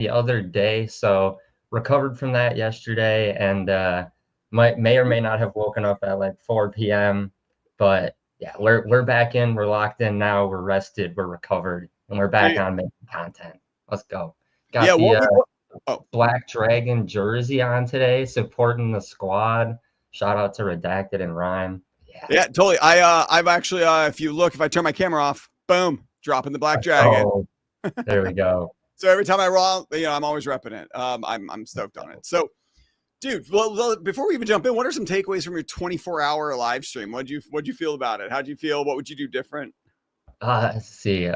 the other day, so recovered from that yesterday, and may or may not have woken up at like 4 p.m. But yeah, we're back in, we're locked in now, we're rested, we're recovered, and we're So back on making content. Let's go. yeah, Got the oh, Black Dragon jersey on today, supporting the squad. Shout out to Redacted and Rhyme. Yeah. yeah, totally. I've actually, if I turn my camera off, boom, dropping the Black Dragon. Oh, there we go. So every time I roll, I'm always repping it. I'm stoked on it. So, dude, well, before we even jump in, what are some takeaways from your 24-hour live stream? What'd you feel about it? How'd you feel? What would you do different? Let's see.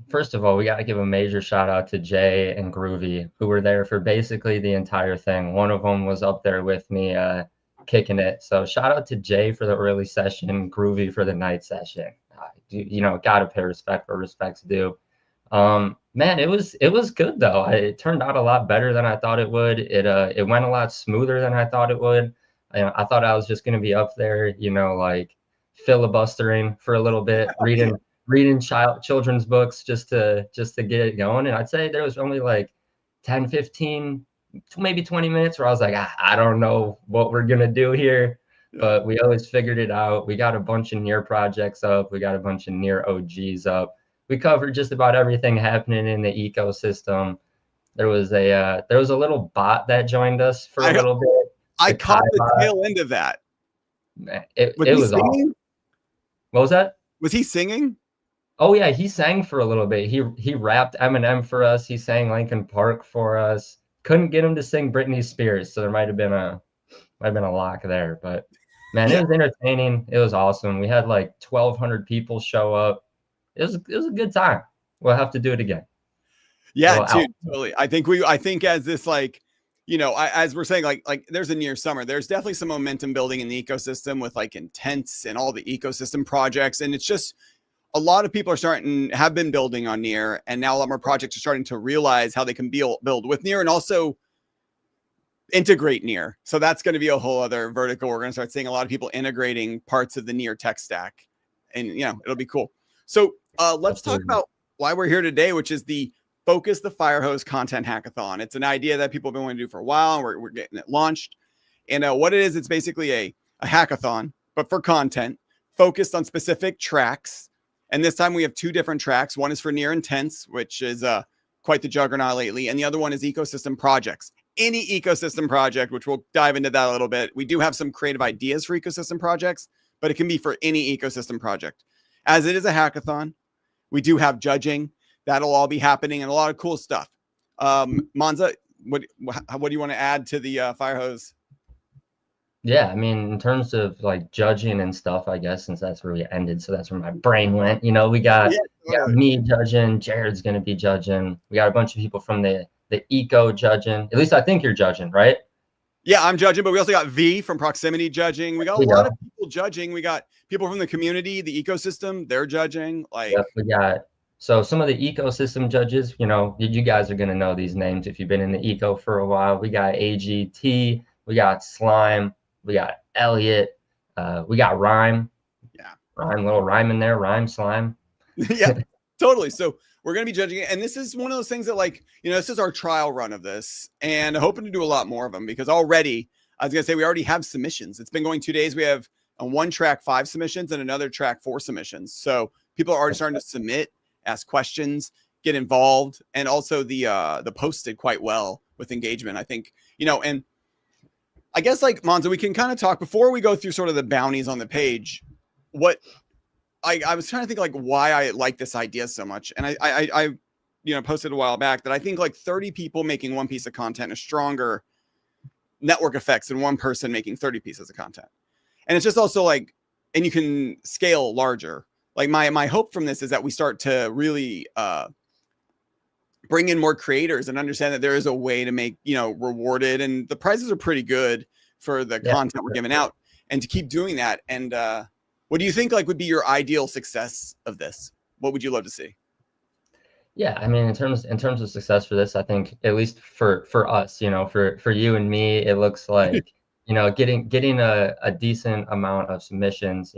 First of all, we got to give a major shout out to Jay and Groovy, who were there for basically the entire thing. One of them was up there with me, kicking it. So shout out to Jay for the early session, Groovy for the night session. Gotta pay respect where respect's due. Man, it was good though. It turned out a lot better than I thought it would. It went a lot smoother than I thought it would. I thought I was just gonna be up there, like filibustering for a little bit, reading children's books just to get it going. And I'd say there was only like 10, 15, maybe 20 minutes where I was like, I don't know what we're gonna do here. But we always figured it out. We got a bunch of near projects up. We got a bunch of near OGs up. We covered just about everything happening in the ecosystem. There was a little bot that joined us for a little bit. I caught the tail end of that. It was awesome. What was that? Was he singing? Oh yeah, he sang for a little bit. He rapped Eminem for us. He sang Linkin Park for us. Couldn't get him to sing Britney Spears, so there might have been a lock there. But man, It was entertaining. It was awesome. We had like 1,200 people show up. It was a good time. We'll have to do it again. Yeah, dude, totally. I think as this as we're saying, like there's a near summer, there's definitely some momentum building in the ecosystem with like Intents and all the ecosystem projects. And it's just a lot of people have been building on near, and now a lot more projects are starting to realize how they can build with near and also integrate near. So that's going to be a whole other vertical. We're going to start seeing a lot of people integrating parts of the near tech stack, and it'll be cool. So let's talk about why we're here today, which is the Focus the Firehose Content Hackathon. It's an idea that people have been wanting to do for a while, and we're getting it launched. And what it is, it's basically a hackathon, but for content focused on specific tracks. And this time we have 2 different tracks. One is for near intents, which is quite the juggernaut lately. And the other one is ecosystem projects. Any ecosystem project, which we'll dive into that a little bit. We do have some creative ideas for ecosystem projects, but it can be for any ecosystem project. As it is a hackathon, we do have judging. That'll all be happening and a lot of cool stuff. Monza, what do you want to add to the Firehose? Yeah, I mean, in terms of like judging and stuff, I guess, since that's where we ended, so that's where my brain went. We got me judging, Jared's going to be judging. We got a bunch of people from the eco judging. At least I think you're judging, right? Yeah, I'm judging, but we also got V from Proximity judging. We got a lot of people judging. We got people from the community, the ecosystem, they're judging. We got so some of the ecosystem judges, you guys are going to know these names if you've been in the eco for a while. We got AGT, we got Slime, we got Elliot, we got Rhyme. Yeah. Little Rhyme in there, Rhyme, Slime. Yeah, totally. So we're going to be judging it. And this is one of those things that this is our trial run of this, and I'm hoping to do a lot more of them because already, I was going to say, we already have submissions. It's been going 2 days. We have on one track 5 submissions and another track 4 submissions. So people are already starting to submit, ask questions, get involved. And also the post did quite well with engagement, I think, and I guess Monza, we can kind of talk before we go through sort of the bounties on the page. What I was trying to think why I like this idea so much. And I posted a while back that I think 30 people making one piece of content is stronger network effects than one person making 30 pieces of content. And it's just also and you can scale larger. My hope from this is that we start to really bring in more creators and understand that there is a way to make, rewarded, and the prizes are pretty good for the content we're giving out, and to keep doing that. And what do you think would be your ideal success of this? What would you love to see? Yeah, I mean, in terms of success for this, I think at least for us, for you and me, it looks like, getting a decent amount of submissions.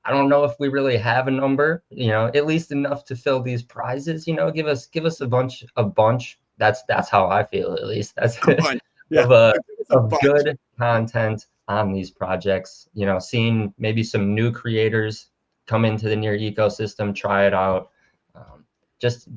I don't know if we really have a number, at least enough to fill these prizes. Give us a bunch. that's how I feel, at least. That's A bunch. Yeah, of it's a of bunch. good content on these projects. You know, seeing maybe some new creators come into the Near ecosystem, try it out. Just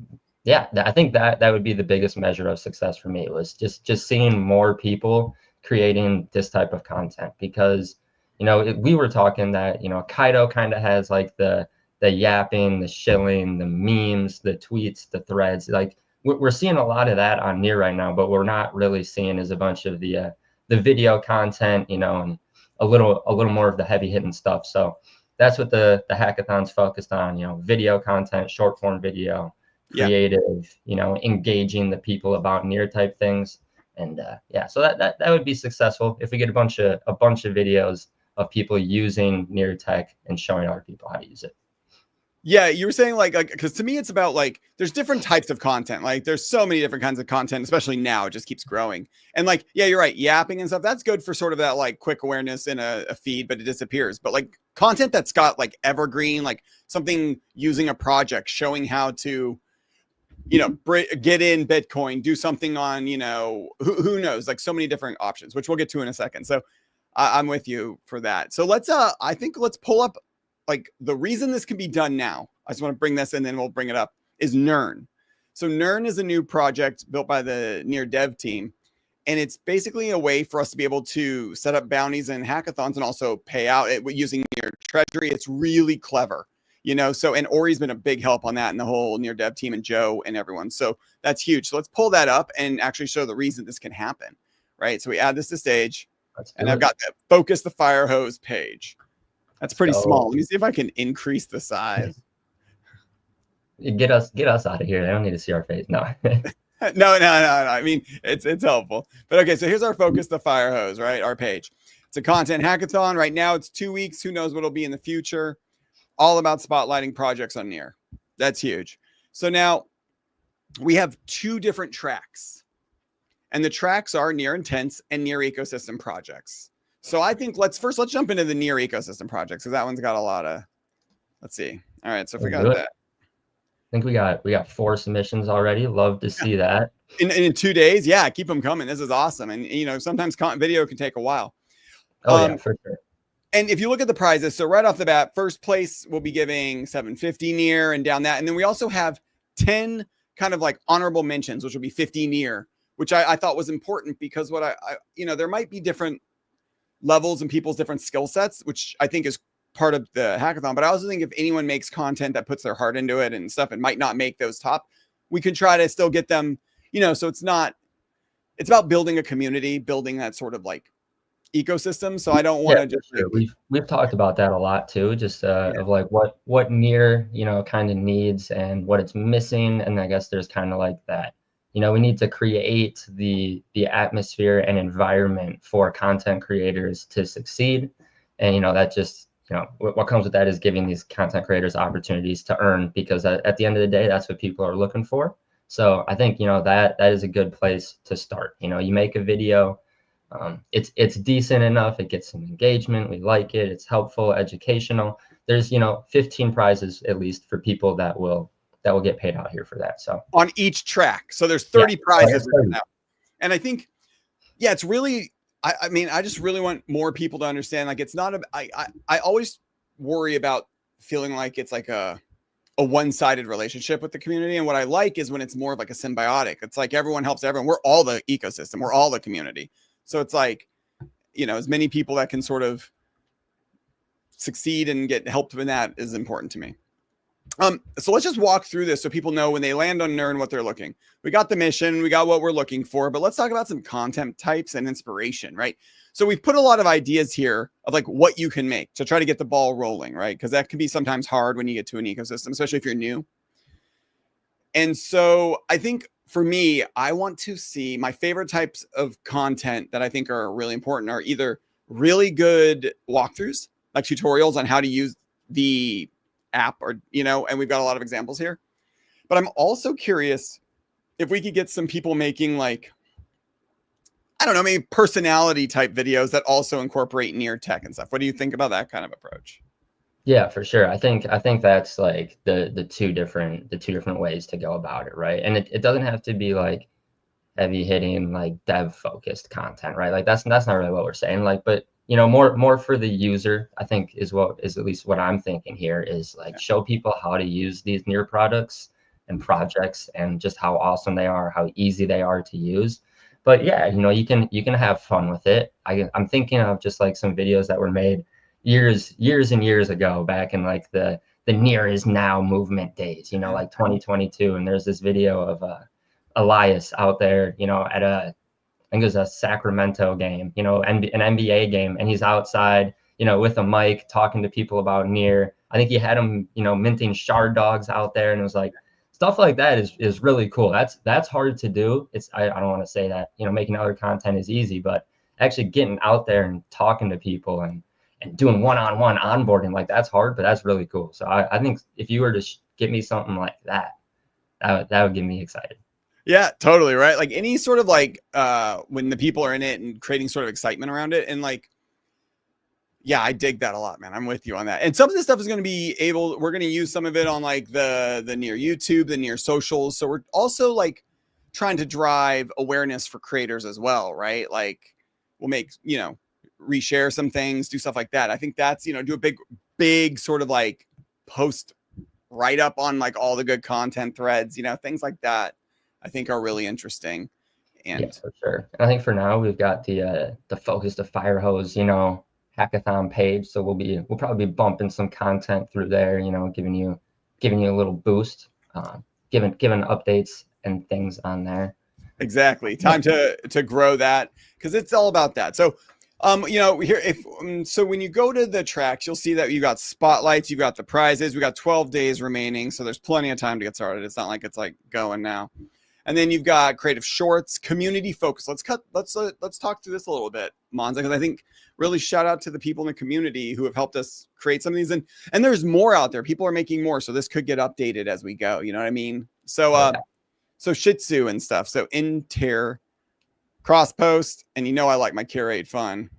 yeah, I think that would be the biggest measure of success for me, was just seeing more people creating this type of content. Because we were talking that Kaido kind of has like the yapping, the shilling, the memes, the tweets, the threads. Like we're seeing a lot of that on Near right now, but we're not really seeing as a bunch of the video content, and a little more of the heavy hitting stuff. So that's what the hackathon's focused on, video content, short form video, Yeah. creative, engaging the people about Near type things. And yeah, so that would be successful if we get a bunch of videos of people using Near tech and showing other people how to use it. Yeah, you were saying like because to me it's about like there's different types of content. Like there's so many different kinds of content, especially now it just keeps growing. And like yeah, you're right, yapping and stuff. That's good for sort of that like quick awareness in a feed, but it disappears. But like content that's got like evergreen, like something using a project, showing how to get in Bitcoin, do something on who knows, like so many different options, which we'll get to in a second. So I'm with you for that. So I think let's pull up like the reason this can be done now. I just want to bring this and then we'll bring it up is Nern. So Nern is a new project built by the Near dev team. And it's basically a way for us to be able to set up bounties and hackathons and also pay out it using Near Treasury. It's really clever, so, and Ori's been a big help on that and the whole Near dev team and Joe and everyone. So that's huge. So let's pull that up and actually show the reason this can happen, right? So we add this to stage and I've got the focus the Firehose page. That's pretty small. Let me see if I can increase the size. Get us out of here. I don't need to see our face. No. No. I mean, it's helpful. But okay, so here's our focus the Firehose, right? Our page. It's a content hackathon. Right now it's 2 weeks. Who knows what it'll be in the future? All about spotlighting projects on Near. That's huge. So now we have 2 different tracks. And the tracks are Near Intense and Near Ecosystem projects. So I think let's jump into the Near ecosystem projects because that one's got a lot of. Let's see. All right, so if we got that, I think we got 4 submissions already. Love to see that. In 2 days, yeah, keep them coming. This is awesome, and sometimes video can take a while. Oh yeah, for sure. And if you look at the prizes, so right off the bat, first place we'll be giving 750 Near and down that, and then we also have 10 kind of like honorable mentions, which will be 50 Near, which I thought was important because what I there might be different levels and people's different skill sets, which I think is part of the hackathon. But I also think if anyone makes content that puts their heart into it and stuff, it might not make those top. We can try to still get them, so it's about building a community, building that sort of like ecosystem. So I don't want to just sure. We've talked about that a lot too, just of like what Near kind of needs and what it's missing. And I guess there's kind of like that. We need to create the atmosphere and environment for content creators to succeed. And, that just, what comes with that is giving these content creators opportunities to earn, because at the end of the day, that's what people are looking for. So I think, that is a good place to start. You make a video, it's decent enough. It gets some engagement. We like it. It's helpful, educational. There's, 15 prizes at least for people that will get paid out here for that. So on each track. So there's 30 prizes right now. And I think, yeah, it's really, I mean, I just really want more people to understand, like, it's not, I always worry about feeling like it's like a one-sided relationship with the community. And what I like is when it's more of like a symbiotic. It's like everyone helps everyone. We're all the ecosystem. We're all the community. So it's like, as many people that can sort of succeed and get helped with that is important to me. So let's just walk through this so people know when they land on Nern what they're looking. We got the mission, we got what we're looking for, but let's talk about some content types and inspiration, right? So we've put a lot of ideas here of like what you can make to try to get the ball rolling, right? Because that can be sometimes hard when you get to an ecosystem, especially if you're new. And so I think for me, I want to see my favorite types of content that I think are really important are either really good walkthroughs, like tutorials on how to use the app, or and we've got a lot of examples here. But I'm also curious if we could get some people making like, I don't know, maybe personality type videos that also incorporate Near tech and stuff. What do you think about that kind of approach? Yeah, for sure. I think that's like the two different ways to go about it, right? And it doesn't have to be like heavy hitting like dev focused content, right? Like that's not really what we're saying. Like, but more for the user, I think is at least what I'm thinking here is like show people how to use these near products and projects and just how awesome they are, how easy they are to use. But yeah, you can have fun with it. I'm thinking of just like some videos that were made years and years ago, back in like the near is now movement days, like 2022. And there's this video of Elias out there, at I think it was a Sacramento game, an NBA game, and he's outside, with a mic talking to people about near. I think he had him, minting shard dogs out there, and it was like stuff like that is really cool. That's hard to do. I don't want to say that, making other content is easy, but actually getting out there and talking to people and doing one-on-one onboarding, like that's hard, but that's really cool. So I think if you were to get me something like that would get me excited. Yeah, totally. Right. Like any sort of like when the people are in it and creating sort of excitement around it. And like, yeah, I dig that a lot, man. I'm with you on that. And some of this stuff is going to be we're going to use some of it on like the near YouTube, the near socials. So we're also like trying to drive awareness for creators as well. Right. Like we'll make, reshare some things, do stuff like that. I think that's, do a big sort of like post write up on like all the good content threads, things like that. I think are really interesting. And yeah, for sure. And I think for now we've got the focus to Firehose, hackathon page. So we'll probably be bumping some content through there, giving you a little boost, giving updates and things on there. Exactly. Time to grow that, because it's all about that. So here, so when you go to the tracks, you'll see that you got spotlights, you got the prizes, we got 12 days remaining. So there's plenty of time to get started. It's not like it's like going now. And then you've got creative shorts, community focus. Let's talk through this a little bit, Monza, because I think really shout out to the people in the community who have helped us create some of these. And there's more out there. People are making more. So this could get updated as we go. You know what I mean? So, so Shih Tzu and stuff. So inter cross post, and I like my curate fun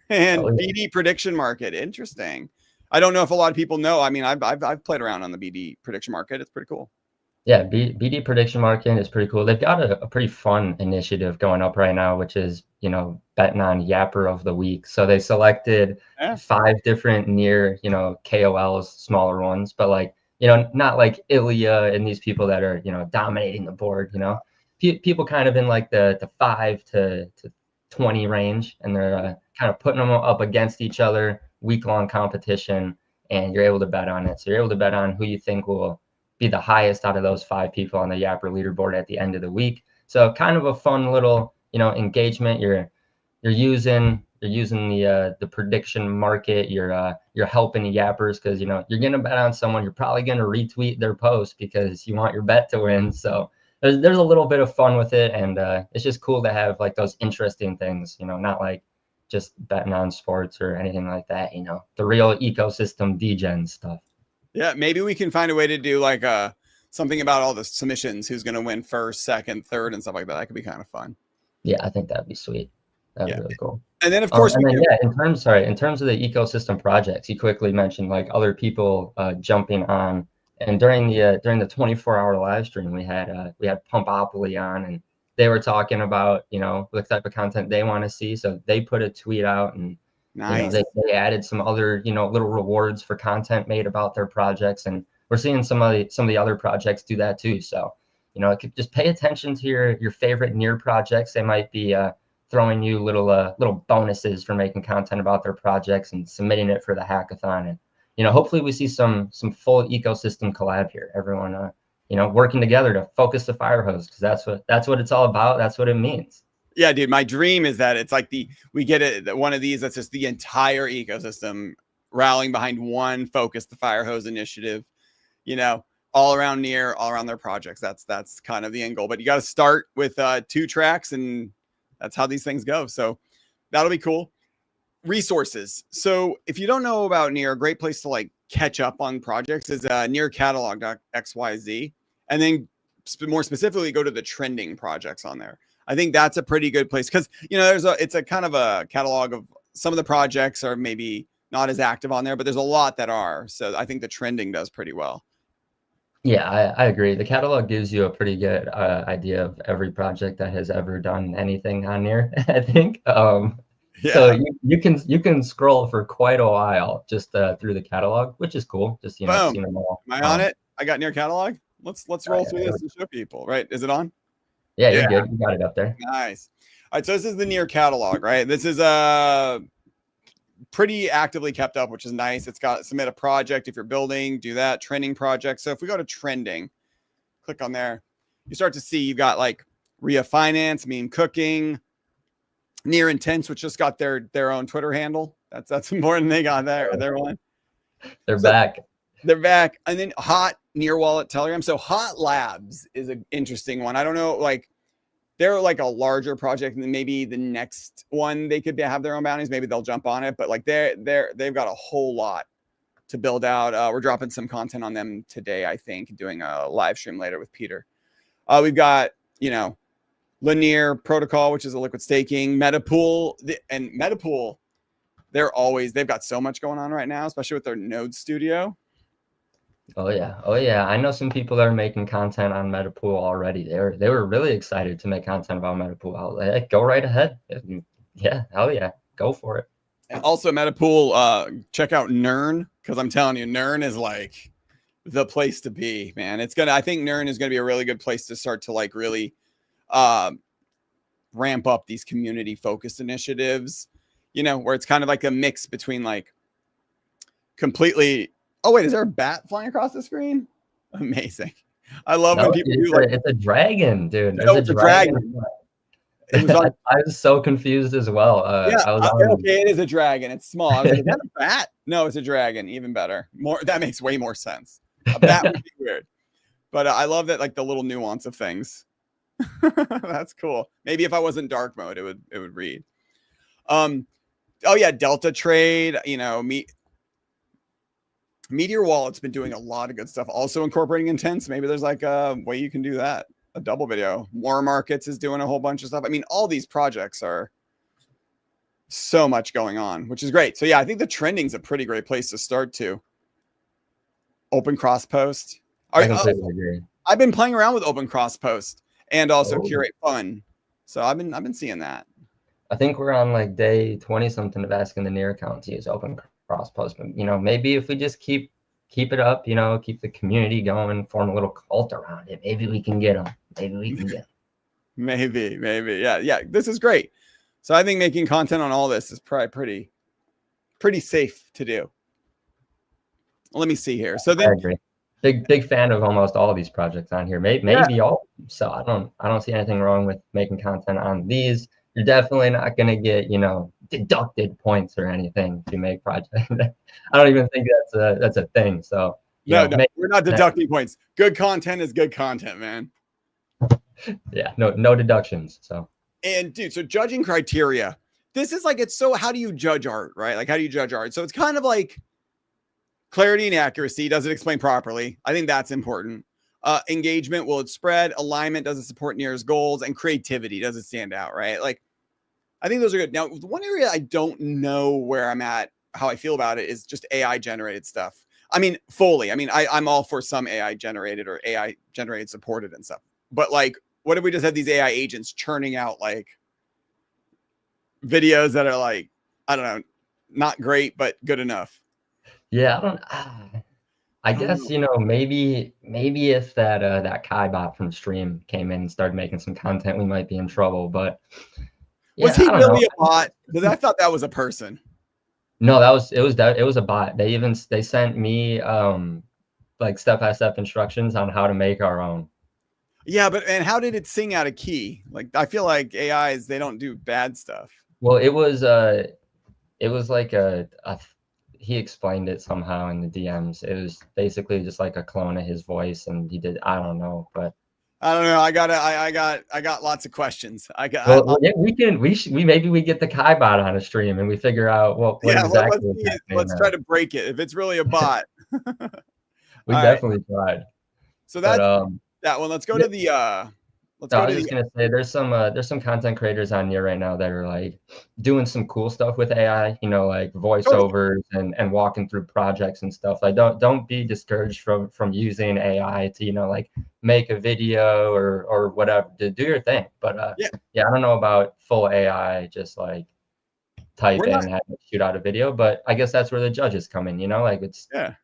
and BD prediction market. Interesting. I don't know if a lot of people know. I mean, I've played around on the BD prediction market. It's pretty cool. Yeah, BD prediction market is pretty cool. They've got a pretty fun initiative going up right now, which is, betting on Yapper of the Week. So they selected 5 different near, KOLs, smaller ones, but like, not like Ilya and these people that are, dominating the board, people kind of in like the 5 to 20 range, and they're kind of putting them up against each other, week-long competition, and you're able to bet on it. So you're able to bet on who you think will be the highest out of those 5 people on the Yapper leaderboard at the end of the week. So kind of a fun little, engagement. You're using the prediction market. You're helping the Yappers, because you're gonna bet on someone. You're probably gonna retweet their post because you want your bet to win. So there's a little bit of fun with it, and it's just cool to have like those interesting things. Not like just betting on sports or anything like that. The real ecosystem degen stuff. Yeah, maybe we can find a way to do like something about all the submissions, who's going to win first, second, third, and stuff like that. That could be kind of fun. Yeah, I think that'd be sweet. That'd be really cool. And then, of course, in terms of the ecosystem projects, you quickly mentioned like other people jumping on. And during the 24-hour live stream, we had Pumpopoly on, and they were talking about the type of content they want to see. So they put a tweet out, and nice. They added some other little rewards for content made about their projects, and we're seeing some of the other projects do that too. So just pay attention to your favorite near projects. They might be throwing you little bonuses for making content about their projects and submitting it for the hackathon. And hopefully we see some full ecosystem collab here. Everyone working together to focus the Firehose, because that's what it's all about. That's what it means. Yeah, dude, my dream is that it's like we get one of these that's just the entire ecosystem rallying behind one focus, the Firehose initiative, all around near, all around their projects. That's kind of the end goal. But you got to start with 2 tracks, and that's how these things go. So that'll be cool. Resources. So if you don't know about Near, a great place to like catch up on projects is nearcatalog.xyz. And then more specifically, go to the trending projects on there. I think that's a pretty good place, because it's a kind of a catalog of some of the projects are maybe not as active on there, but there's a lot that are. So I think the trending does pretty well. Yeah, I agree. The catalog gives you a pretty good idea of every project that has ever done anything on here, I think. So Yeah. you can scroll for quite a while just through the catalog, which is cool. Just Boom. seeing them all. Am I on it? I got near catalog. Let's roll through Yeah, this and show people. Right? Is it on? yeah, Yeah. you're good. You got it up there. Nice. All right. So this is the near catalog, right? This is pretty actively kept up, which is nice. It's got submit a project if you're building, do that, trending project. So if we go to trending, click on there, you start to see you've got like Ria Finance, Mean Cooking, Near Intense, which just got their own Twitter handle. That's important. They got their one. They're So back. they're back. And then Hot, Near Wallet, Telegram. So Hot Labs is an interesting one. I don't know, like they're like a larger project, and maybe the next one they could have their own bounties. Maybe they'll jump on it, but like they've got a whole lot to build out. We're dropping some content on them today, I think, doing a live stream later with Peter. We've got, Linear Protocol, which is a liquid staking, Metapool, and Metapool. They've got so much going on right now, especially with their Node Studio. Oh yeah. I know some people that are making content on Metapool already. They were really excited to make content about Metapool. I was like, go right ahead. Yeah, hell yeah, go for it. And also Metapool, check out Nern, because I'm telling you, Nern is like the place to be, man. I think Nern is gonna be a really good place to start to like really ramp up these community focused initiatives, where it's kind of like a mix between like completely. Oh wait, is there a bat flying across the screen? Amazing. I love when people do like it's a dragon, dude. Oh, it's a dragon. It was on, I was so confused as well. Yeah, I was on, okay, it is a dragon. It's small. I was like, is that a bat? No, it's a dragon. Even better. That makes way more sense. A bat would be weird, but I love that, like the little nuance of things. That's cool. Maybe if I wasn't dark mode, it would read. Oh yeah, Delta Trade. Meteor Wallet's been doing a lot of good stuff. Also incorporating Intense. Maybe there's like a way you can do that. A double video. War Markets is doing a whole bunch of stuff. I mean, all these projects are so much going on, which is great. So yeah, I think the trending's a pretty great place to start too. Open Cross Post. I completely agree. I've been playing around with Open Cross Post and also Curate Fun. So I've been seeing that. I think we're on like day 20 something of asking the Near account to use Open Cross Post. But maybe if we just keep it up, keep the community going, form a little cult around it, maybe we can get them. Maybe. Yeah. This is great. So I think making content on all this is probably pretty safe to do. Let me see here. So then, I agree. Big fan of almost all of these projects on here. Maybe all. So I don't see anything wrong with making content on these. You're definitely not going to get, deducted points or anything if you make projects. I don't even think that's a thing. So no, we're not deducting points. Good content is good content, man. Yeah, no deductions. So. And dude, so judging criteria. This is like, how do you judge art, right? Like, how do you judge art? So it's kind of like clarity and accuracy. Does it explain properly? I think that's important. Engagement, will it spread? Alignment, does it support Near's goals? And creativity, does it stand out, right? Like, I think those are good. Now, the one area I don't know where I'm at, how I feel about it, is just AI generated stuff. I mean, fully. I mean, I'm all for some AI generated or AI generated supported and stuff. But like, what if we just have these AI agents churning out like videos that are like, I don't know, not great, but good enough? Yeah, I guess, maybe if that Kai bot from Stream came in and started making some content, we might be in trouble. But yeah, was he really a bot? Because I thought that was a person. No, it was a bot. They sent me like step-by-step instructions on how to make our own. Yeah, and how did it sing out a key? Like, I feel like AIs, they don't do bad stuff. Well, it was like he explained it somehow in the DMs. It was basically just like a clone of his voice, and he did. I don't know, but I don't know. I got lots of questions. Maybe we get the Kai bot on a stream and we figure out what exactly. Let's try to break it. If it's really a bot, we definitely tried. So that's that one. Let's go to the Let's No, go I to was just the gonna say there's some content creators on here right now that are like doing some cool stuff with AI, you know, like totally. voiceovers and walking through projects and stuff. Like don't be discouraged from using AI to, you know, like make a video or whatever to do your thing. But Yeah, yeah, I don't know about full AI just like type we're in not. and have it shoot out a video, but I guess that's where the judges come in, you know, like Yeah.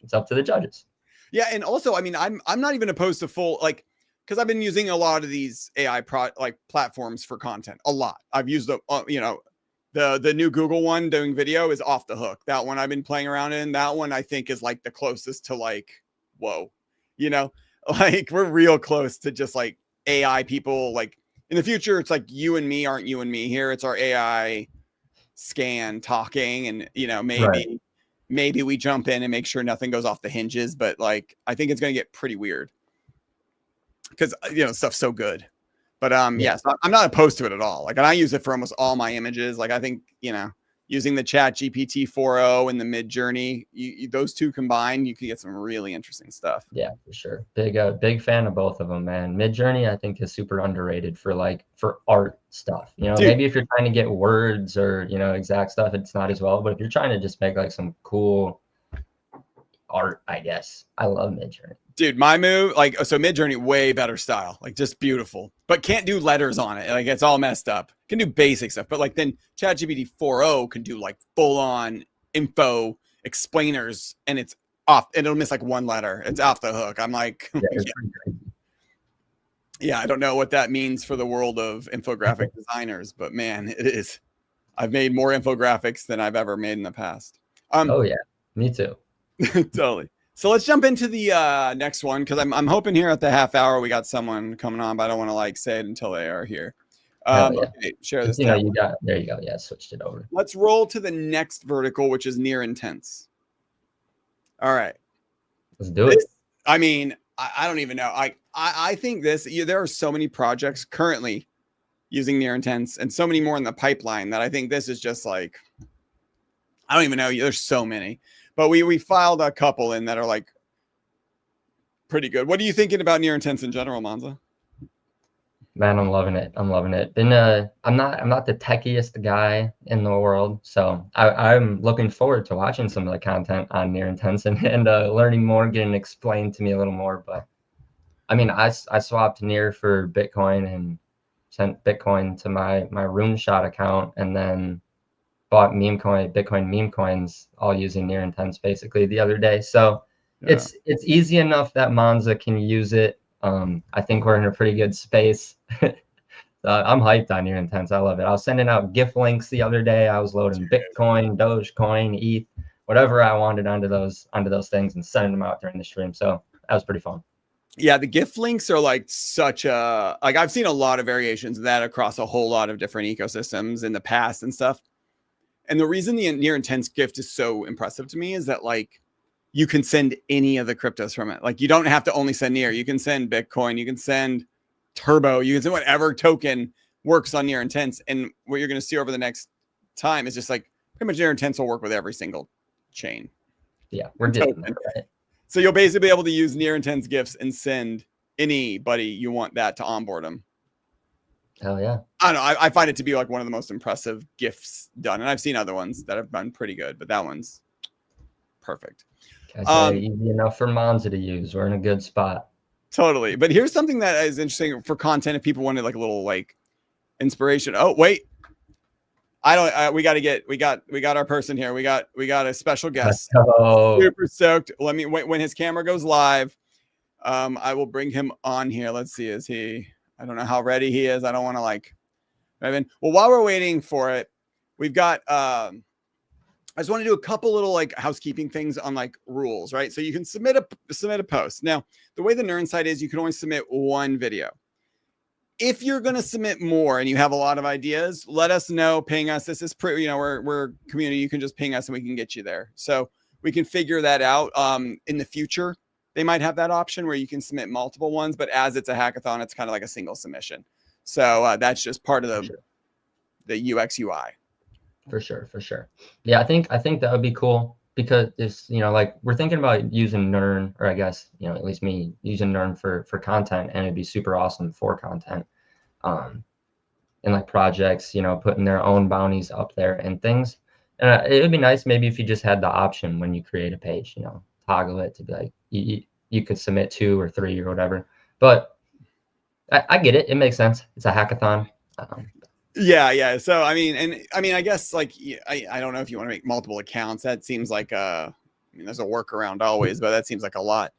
it's up to the judges. Yeah, and also, I mean, I'm not even opposed to full like because I've been using a lot of these AI like platforms for content. A lot. I've used the you know the new Google one doing video is off the hook. That one I've been playing around in. That one I think is like the closest to like whoa, you know, like we're real close to just like AI people. Like in the future, it's like you and me aren't you and me here. It's our AI scan talking, and you know Right. maybe we jump in and make sure nothing goes off the hinges, but like I think it's going to get pretty weird because you know stuff's so good. But Yeah. yes, I'm not opposed to it at all. Like, and I use it for almost all my images. Like, I think you know, using the Chat GPT 4.0 and the Mid Journey, those two combined, you can get some really interesting stuff. Yeah, for sure. Big fan of both of them, man. Midjourney, I think, is super underrated for like for art stuff. You know, Dude, maybe if you're trying to get words or, you know, exact stuff, it's not as well. But if you're trying to just make like some cool art, I guess. I love Midjourney. my move, like, so Mid Journey, way better style, like just beautiful, but can't do letters on it. Like, it's all messed up. Can do basic stuff, but like then ChatGPT 4.0 can do like full on info explainers, and it's off, and it'll miss like one letter. It's off the hook. I'm like, Yeah, yeah, it's pretty crazy. yeah, I don't know what that means for the world of infographic designers, but man, it is. I've made more infographics than I've ever made in the past. Oh yeah, me too. Totally. So let's jump into the next one because I'm hoping here at the half hour we got someone coming on, but I don't want to like say it until they are here. Hell yeah. Okay, share Just, this you know, down. you got there you go. Yeah, switched it over. Let's roll to the next vertical, which is near intense. All right. Let's do it. This, I mean, I don't even know. I think there are so many projects currently using near intense and so many more in the pipeline that I think this is just like, I don't even know. There's so many, but we filed a couple in that are like pretty good. What are you thinking about near intense in general, Monza? Man, I'm loving it. I'm loving it. Been I'm not the techiest guy in the world, so I'm looking forward to watching some of the content on Near Intense and learning more, getting explained to me a little more. But I mean, I swapped Near for Bitcoin and sent Bitcoin to my RuneShot account, and then bought Bitcoin meme coins, all using Near Intense basically the other day. So Yeah. it's easy enough that Monza can use it. I think we're in a pretty good space. I'm hyped on Near Intense. I love it. I was sending out gift links the other day. I was loading Bitcoin, Dogecoin, ETH, whatever I wanted onto those things and sending them out during the stream. So that was pretty fun. Yeah, the gift links are like such a like I've seen a lot of variations of that across a whole lot of different ecosystems in the past and stuff. And the reason the near intense gift is so impressive to me is that like you can send any of the cryptos from it. Like you don't have to only send near. You can send Bitcoin, you can send Turbo, you can send whatever token works on near intense. And what you're going to see over the next time is just like pretty much near intense will work with every single chain. Yeah, we're getting there, right? So you'll basically be able to use near intense gifts and send anybody you want that to onboard them. Hell yeah. I don't know. I find it to be like one of the most impressive gifts done. And I've seen other ones that have been pretty good, but that one's perfect. I say easy enough for Monza to use. We're in a good spot. Totally. But here's something that is interesting for content if people wanted like a little like inspiration. Oh, wait. I don't we got our person here. We got a special guest. Super stoked. Let me wait when his camera goes live. I will bring him on here. Let's see. Is he? I don't know how ready he is. I don't want to like. Well, while we're waiting for it, we've got. I just want to do a couple little like housekeeping things on like rules, right? So you can submit a post. Now, the way the Nerd site is, you can only submit one video. If you're going to submit more and you have a lot of ideas, let us know. Ping us. This is pretty. We're community. You can just ping us and we can get you there. So we can figure that out. In the future, they might have that option where you can submit multiple ones, but as it's a hackathon, it's kind of like a single submission. So that's just part of the UX UI. For sure. Yeah, I think that would be cool. because it's, like we're thinking about using Nern, or I guess, at least me using Nern for content, and it'd be super awesome for content. And like projects, putting their own bounties up there and things. And it would be nice maybe if you just had the option when you create a page, toggle it to be like you could submit 2 or 3 or whatever. But I get it. It makes sense. It's a hackathon. Yeah. So I mean, I guess like I don't know if you want to make multiple accounts. That seems like there's a workaround always, but that seems like a lot.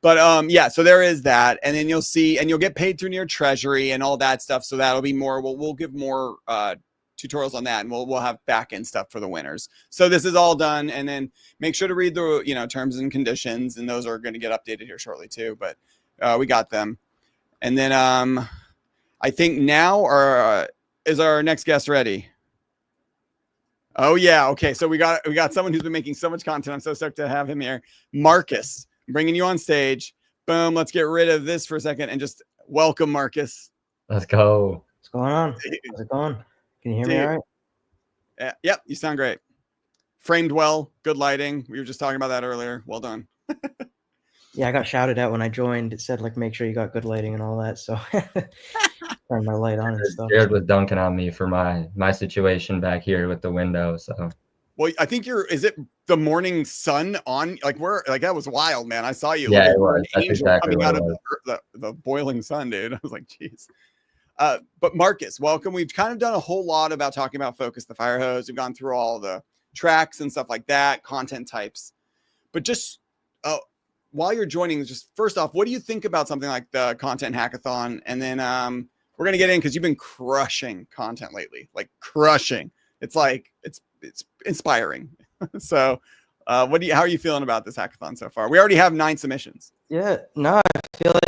But yeah, so there is that, and then you'll see, and you'll get paid through Near Treasury and all that stuff. So that'll be more. We'll give more tutorials on that, and we'll have back end stuff for the winners. So this is all done, and then make sure to read the terms and conditions, and those are going to get updated here shortly too. But we got them, and then I think now is our next guest ready? Oh yeah, okay. So we got someone who's been making so much content. I'm so stoked to have him here, Marcus. I'm bringing you on stage. Boom. Let's get rid of this for a second and just welcome Marcus. Let's go. What's going on? How's it going? Can you hear me all right? Yep, you sound great. Framed well, good lighting. We were just talking about that earlier. Well done. Yeah, I got shouted at when I joined. It said like make sure you got good lighting and all that. So turn my light on and stuff. Jared was dunking on me for my situation back here with the window. So well, I think is it the morning sun on like that was wild, man. I saw you. Yeah, it was. That's exactly coming out of the boiling sun, dude. I was like, geez. But Marcus, welcome. We've kind of done a whole lot about talking about Focus the Firehose. We've gone through all the tracks and stuff like that, content types. But just while you're joining, just first off, what do you think about something like the Content Hackathon? And then we're gonna get in because you've been crushing content lately, like crushing. It's like it's inspiring. So how are you feeling about this hackathon so far? We already have 9 submissions. Yeah, no, I feel like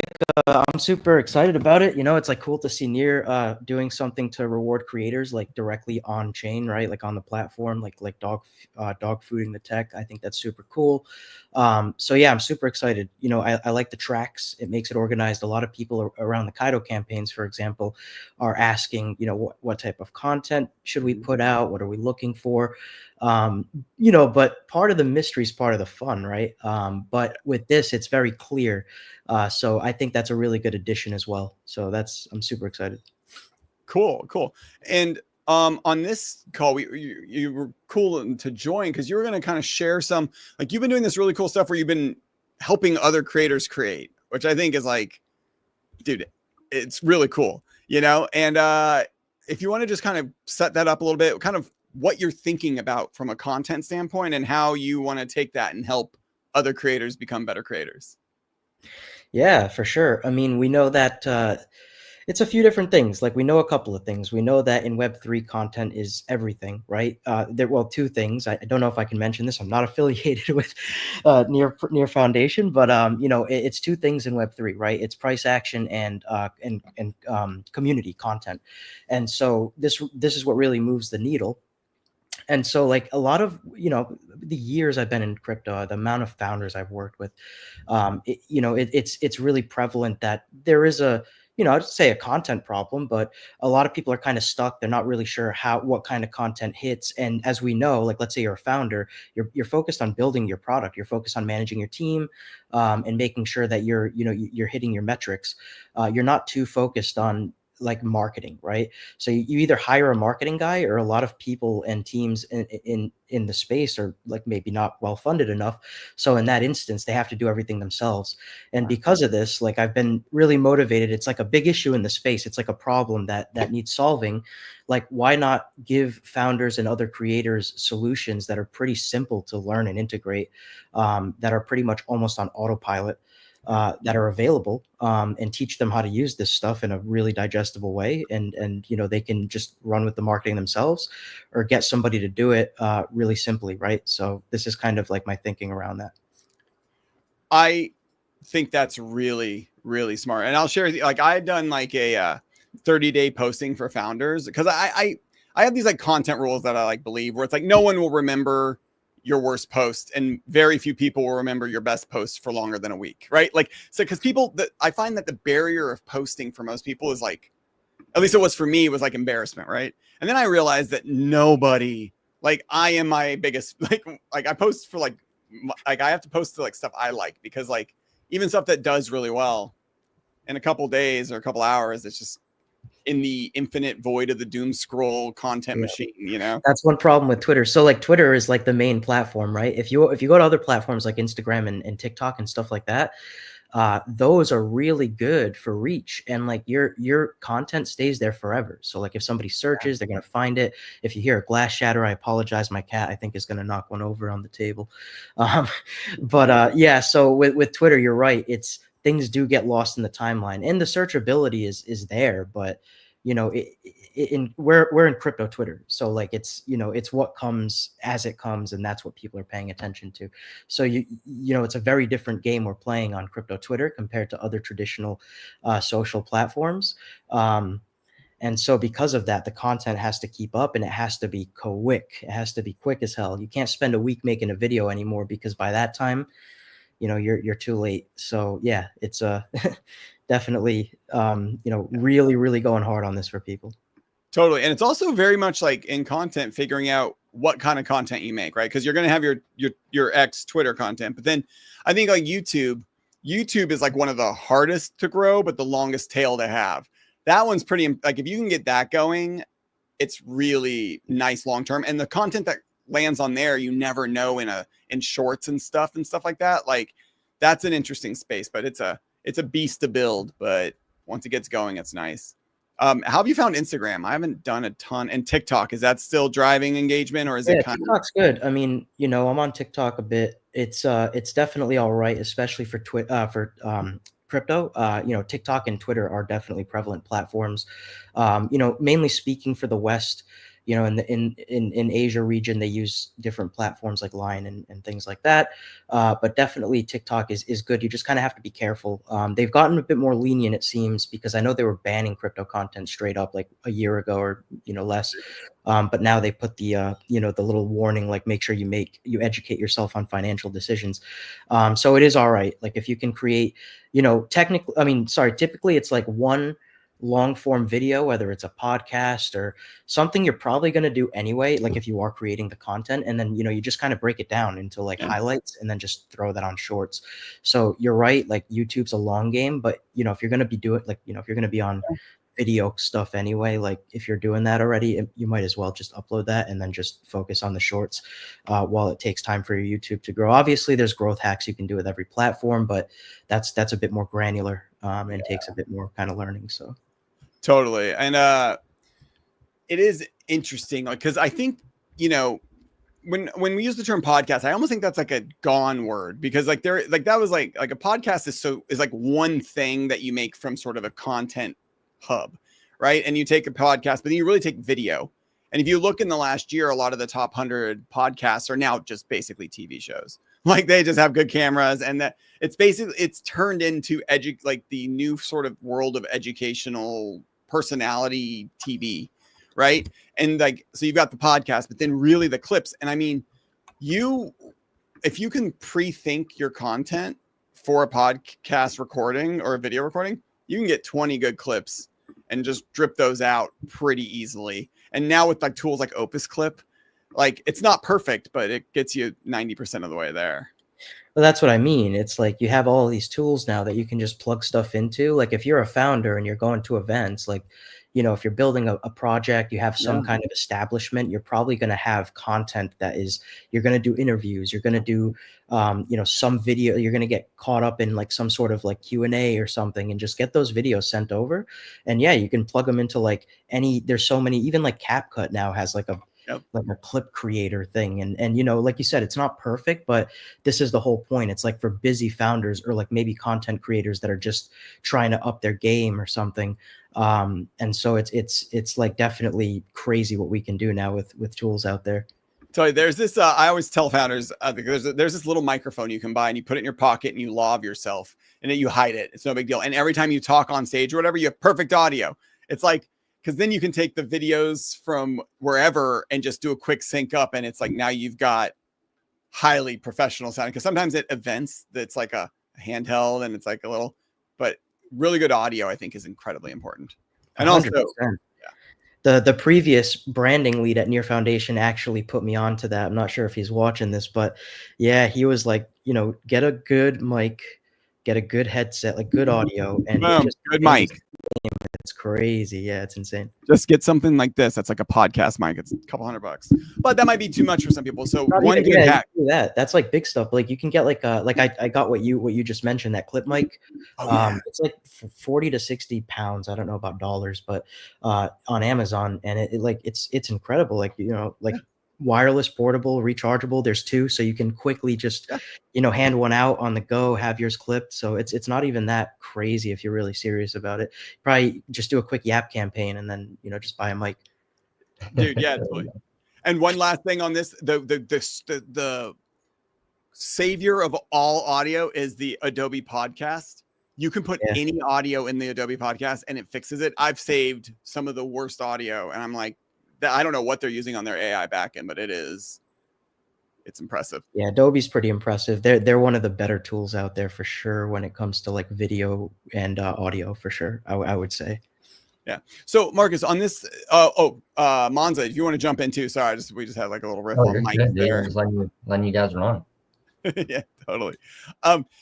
I'm super excited about it. It's like cool to see Near doing something to reward creators like directly on chain, right? Like on the platform, like dog fooding the tech. I think that's super cool. So yeah, I'm super excited. I like the tracks. It makes it organized. A lot of people around the Kaido campaigns, for example, are asking, what type of content should we put out? What are we looking for? But part of the mystery is part of the fun, right? But with this, it's very clear. So I think that's a really good addition as well. So I'm super excited. Cool. And on this call, you were cool to join because you were going to kind of share some, like you've been doing this really cool stuff where you've been helping other creators create, which I think is like, dude, it's really cool, and if you want to just kind of set that up a little bit, kind of what you're thinking about from a content standpoint and how you want to take that and help other creators become better creators. Yeah, for sure. I mean, we know that it's a few different things. Like we know a couple of things. We know that in Web3 content is everything, right? 2 things. I don't know if I can mention this. I'm not affiliated with Near Foundation, but it's 2 things in Web3, right? It's price action and community content. And so this is what really moves the needle. And so like a lot of, the years I've been in crypto, the amount of founders I've worked with, it's really prevalent that there is I'd say a content problem, but a lot of people are kind of stuck. They're not really sure what kind of content hits. And as we know, like, let's say you're a founder, you're focused on building your product. You're focused on managing your team and making sure that you're hitting your metrics. You're not too focused on like marketing, right? So you either hire a marketing guy or a lot of people and teams in the space are like maybe not well funded enough. So in that instance, they have to do everything themselves. And because of this, like I've been really motivated. It's like a big issue in the space. It's like a problem that needs solving. Like why not give founders and other creators solutions that are pretty simple to learn and integrate, that are pretty much almost on autopilot, that are available, and teach them how to use this stuff in a really digestible way. And they can just run with the marketing themselves or get somebody to do it really simply. Right. So this is kind of like my thinking around that. I think that's really, really smart. And I'll share with you, like I had done like a 30-day posting for founders because I have these like content rules that I like believe where it's like no one will remember your worst post and very few people will remember your best post for longer than a week, right? Like, so because I find that the barrier of posting for most people is like, at least it was for me, was like embarrassment, right? And then I realized that nobody Like I am my biggest, like I post for like I have to post to like stuff I like, because like even stuff that does really well in a couple days or a couple hours, it's just in the infinite void of the doom scroll content machine, you know? That's one problem with Twitter. So like Twitter is like the main platform, right? If you go to other platforms like Instagram and TikTok and stuff like that, those are really good for reach, and like your content stays there forever. So like if somebody searches, they're gonna find it. If you hear a glass shatter, I apologize. My cat, I think, is gonna knock one over on the table. Yeah. So with Twitter, you're right. It's things do get lost in the timeline, and the searchability is there, but you know, we're in crypto Twitter, so like it's, you know, it's what comes as it comes, and that's what people are paying attention to. So you know, it's a very different game we're playing on crypto Twitter compared to other traditional social platforms. And so because of that, the content has to keep up, and it has to be quick. It has to be quick as hell. You can't spend a week making a video anymore, because by that time, you know, you're too late. So yeah, it's definitely you know, really going hard on this for people. Totally. And it's also very much like in content, figuring out what kind of content you make, right? Because you're going to have your ex Twitter content, but then I think like YouTube is like one of the hardest to grow, but the longest tail to have. That one's pretty, like if you can get that going, it's really nice long term. And the content that lands on there, you never know in shorts and stuff like that. Like that's an interesting space, but it's a beast to build. But once it gets going, it's nice. How have you found Instagram? I haven't done a ton. And TikTok, is that still driving engagement, or is it kind TikTok's good. I mean, you know, I'm on TikTok a bit. It's definitely all right, especially for crypto. You know, TikTok and Twitter are definitely prevalent platforms. You know, mainly speaking for the West, you know, in Asia region, they use different platforms like Line and things like that. But definitely TikTok is good. You just kind of have to be careful. They've gotten a bit more lenient, it seems, because I know they were banning crypto content straight up like a year ago, or, you know, less. But now they put the you know, the little warning, like make sure you educate yourself on financial decisions. So it is all right. Like if you can create, you know, typically it's like one long form video, whether it's a podcast or something you're probably going to do anyway, like if you are creating the content, and then, you know, you just kind of break it down into like highlights and then just throw that on shorts. So you're right, like YouTube's a long game, but you know, if you're going to be doing, like, you know, if you're going to be on video stuff anyway, like if you're doing that already, you might as well just upload that and then just focus on the shorts while it takes time for your YouTube to grow. Obviously there's growth hacks you can do with every platform, but that's a bit more granular and takes a bit more kind of learning. So totally. And it is interesting, like, because I think, you know, when we use the term podcast, I almost think that's like a gone word, because like that was like a podcast is like one thing that you make from sort of a content hub, right? And you take a podcast, but then you really take video. And if you look in the last year, a lot of the top 100 podcasts are now just basically TV shows. Like they just have good cameras, and that it's turned into like the new sort of world of educational personality TV, right? And like, so you've got the podcast, but then really the clips. And I mean, if you can pre-think your content for a podcast recording or a video recording, you can get 20 good clips and just drip those out pretty easily. And now with like tools like Opus Clip, like it's not perfect, but it gets you 90% of the way there. Well, that's what I mean. It's like you have all these tools now that you can just plug stuff into. Like if you're a founder and you're going to events, like, you know, if you're building a project, you have some kind of establishment, you're probably going to have content that is, you're going to do interviews, you're going to do, you know, some video, you're going to get caught up in like some sort of like Q&A or something, and just get those videos sent over. And yeah, you can plug them into like there's so many, even like CapCut now has like a clip creator thing. And, you know, like you said, it's not perfect, but this is the whole point. It's like for busy founders, or like maybe content creators that are just trying to up their game or something. And so it's like definitely crazy what we can do now with tools out there. So there's this, I always tell founders, there's this little microphone you can buy, and you put it in your pocket and you lav yourself, and then you hide it. It's no big deal. And every time you talk on stage or whatever, you have perfect audio. It's like, because then you can take the videos from wherever and just do a quick sync up. And it's like, now you've got highly professional sounding, because sometimes at events that's like a handheld and it's like a little, but really good audio, I think, is incredibly important. And 100%. also, The previous branding lead at Near Foundation actually put me on to that. I'm not sure if he's watching this, but yeah, he was like, get a good mic, get a good headset, like good audio, and it Boom, just good mic. It's crazy. Yeah, it's insane. Just get something like this. That's like a podcast mic. It's a couple $100, but that might be too much for some people. So one good hack. That's like big stuff. Like you can get like I got what you just mentioned, that clip mic. It's like 40 to 60 pounds. I don't know about dollars, but on Amazon, and it's incredible. Like like wireless, portable, rechargeable. There's two, so you can quickly just hand one out on the go, have yours clipped. So it's not even that crazy if you're really serious about it. Probably just do a quick Yap campaign and then just buy a mic. Dude, yeah, totally. And one last thing on this, the savior of all audio is the Adobe Podcast. You can put any audio in the Adobe Podcast and it fixes it. I've saved some of the worst audio, and I'm like, I don't know what they're using on their AI backend, but it's impressive. Yeah, Adobe's pretty impressive. They're one of the better tools out there for sure when it comes to like video and audio, for sure. I would say. Yeah. So Marcus, on this, Monza, if you want to jump in too. Sorry, we just had like a little riff on Mike there. Just letting you guys run. Yeah, totally.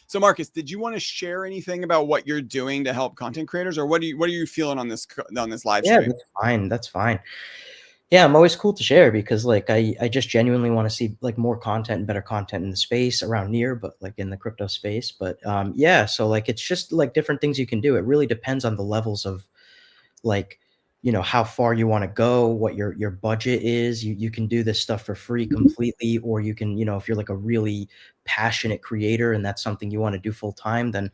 So Marcus, did you want to share anything about what you're doing to help content creators, or what are you feeling on this live stream? Yeah, that's fine. Yeah, I'm always cool to share because like I just genuinely want to see like more content and better content in the space around Near, but like in the crypto space. But yeah, so like it's just like different things you can do. It really depends on the levels of like how far you want to go, what your budget is. You can do this stuff for free completely, or you can if you're like a really passionate creator and that's something you want to do full time, then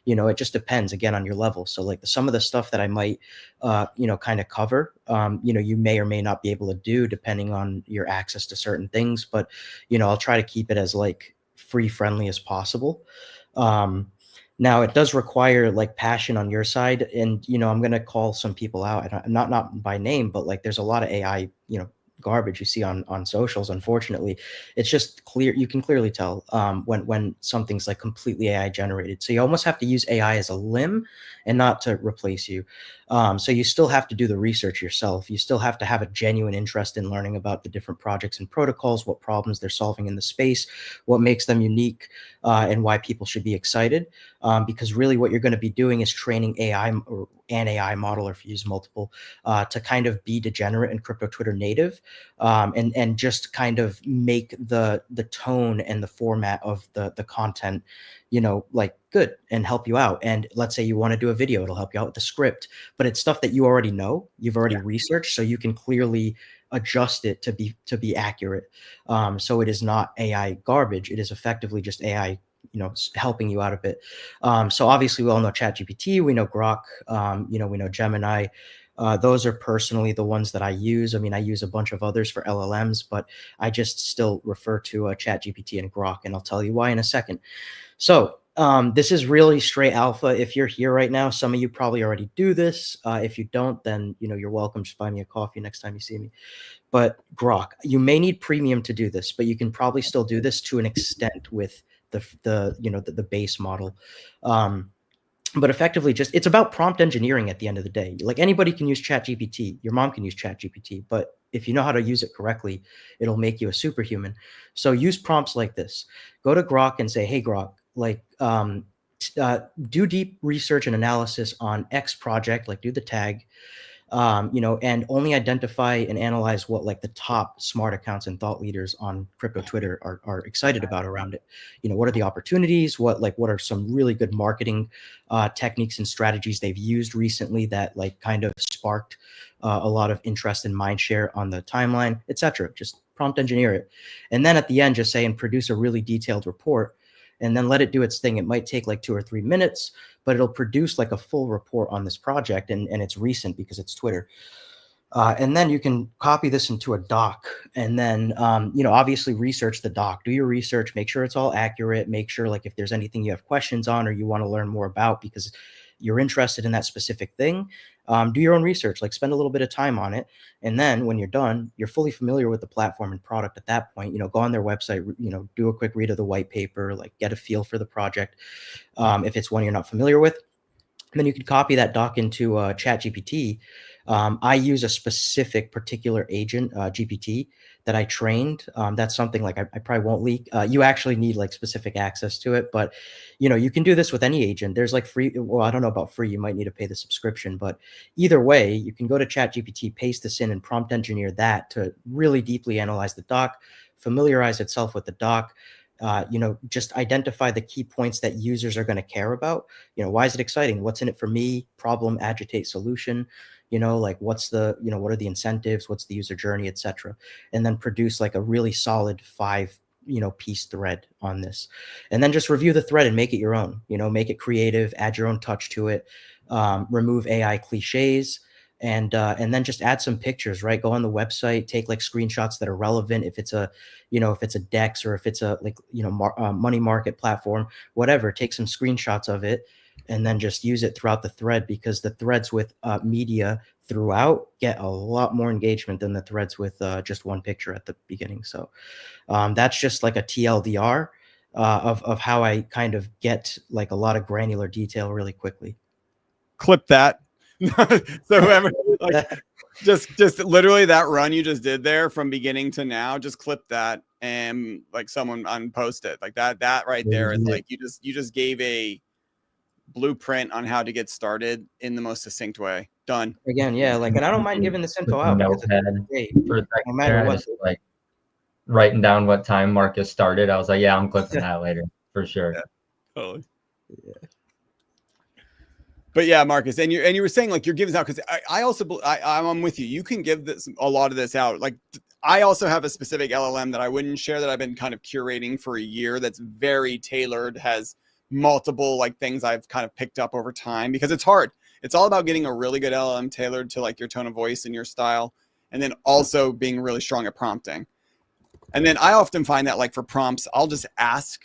it just depends again on your level. So like some of the stuff that I might kind of cover, you may or may not be able to do depending on your access to certain things, but I'll try to keep it as like free friendly as possible. Now it does require like passion on your side, and I'm going to call some people out, and not by name, but like there's a lot of AI garbage you see on socials. Unfortunately, it's just clear, you can clearly tell when something's like completely AI generated. So you almost have to use AI as a limb and not to replace you. So you still have to do the research yourself. You still have to have a genuine interest in learning about the different projects and protocols, what problems they're solving in the space, what makes them unique, and why people should be excited. Because really what you're going to be doing is training AI or an AI model, or if you use multiple, to kind of be degenerate and crypto Twitter native, and just kind of make the tone and the format of the content, like good and help you out. And let's say you want to do a video, it'll help you out with the script, but it's stuff that you already know, you've already researched, so you can clearly adjust it to be accurate. So it is not AI garbage. It is effectively just AI helping you out a bit. So obviously we all know ChatGPT, we know Grok, we know Gemini. Those are personally the ones that I use. I mean, I use a bunch of others for LLMs, but I just still refer to ChatGPT and Grok, and I'll tell you why in a second. So this is really straight alpha. If you're here right now, some of you probably already do this. If you don't, then you're welcome. Just buy me a coffee next time you see me. But Grok, you may need premium to do this, but you can probably still do this to an extent with the base model. But effectively it's about prompt engineering at the end of the day. Like anybody can use ChatGPT. Your mom can use ChatGPT, but if you know how to use it correctly, it'll make you a superhuman. So use prompts like this. Go to Grok and say, hey, Grok, like do deep research and analysis on X project, like do the tag, and only identify and analyze what like the top smart accounts and thought leaders on crypto Twitter are excited about around it. What are the opportunities? What are some really good marketing techniques and strategies they've used recently that like kind of sparked a lot of interest and mind share on the timeline, etc. Just prompt engineer it. And then at the end, just say and produce a really detailed report, and then let it do its thing. It might take like 2 or 3 minutes, but it'll produce like a full report on this project, and it's recent because it's Twitter. And then you can copy this into a doc, and then, obviously research the doc, do your research, make sure it's all accurate, make sure like if there's anything you have questions on or you want to learn more about because you're interested in that specific thing, do your own research, like spend a little bit of time on it. And then when you're done, you're fully familiar with the platform and product at that point, go on their website, do a quick read of the white paper, like get a feel for the project. If it's one you're not familiar with, then you could copy that doc into ChatGPT, I use a specific particular agent, GPT, that I trained. That's something like I probably won't leak. You actually need like specific access to it, but you can do this with any agent. There's like free. Well, I don't know about free. You might need to pay the subscription, but either way, you can go to ChatGPT, paste this in, and prompt engineer that to really deeply analyze the doc, familiarize itself with the doc. Just identify the key points that users are going to care about. Why is it exciting? What's in it for me? Problem, agitate, solution. Like what are the incentives? What's the user journey, etc. And then produce like a really solid 5 piece thread on this, and then just review the thread and make it your own. Make it creative, add your own touch to it, remove AI cliches, and then just add some pictures. Right, go on the website, take like screenshots that are relevant. If it's a Dex, or if it's a money market platform, whatever, take some screenshots of it and then just use it throughout the thread, because the threads with media throughout get a lot more engagement than the threads with just one picture at the beginning. So that's just like a TLDR of how I kind of get like a lot of granular detail really quickly. Clip that. So whoever, like, just literally that run you just did there from beginning to now, just clip that and like someone unpost it. Like that right there is like you just gave a blueprint on how to get started in the most succinct way. Done. Again, yeah, like, and I don't mind giving this info out because for a second no matter what, just like writing down what time Marcus started. I was like, yeah, I'm clipping that later for sure. Yeah, totally. Yeah. But yeah, Marcus, and you were saying like you're giving this out because I'm with you. You can give a lot of this out. Like I also have a specific LLM that I wouldn't share that I've been kind of curating for a year. That's very tailored, has multiple like things I've kind of picked up over time, because it's hard. It's all about getting a really good LLM tailored to like your tone of voice and your style, and then also being really strong at prompting. And then I often find that like for prompts, I'll just ask,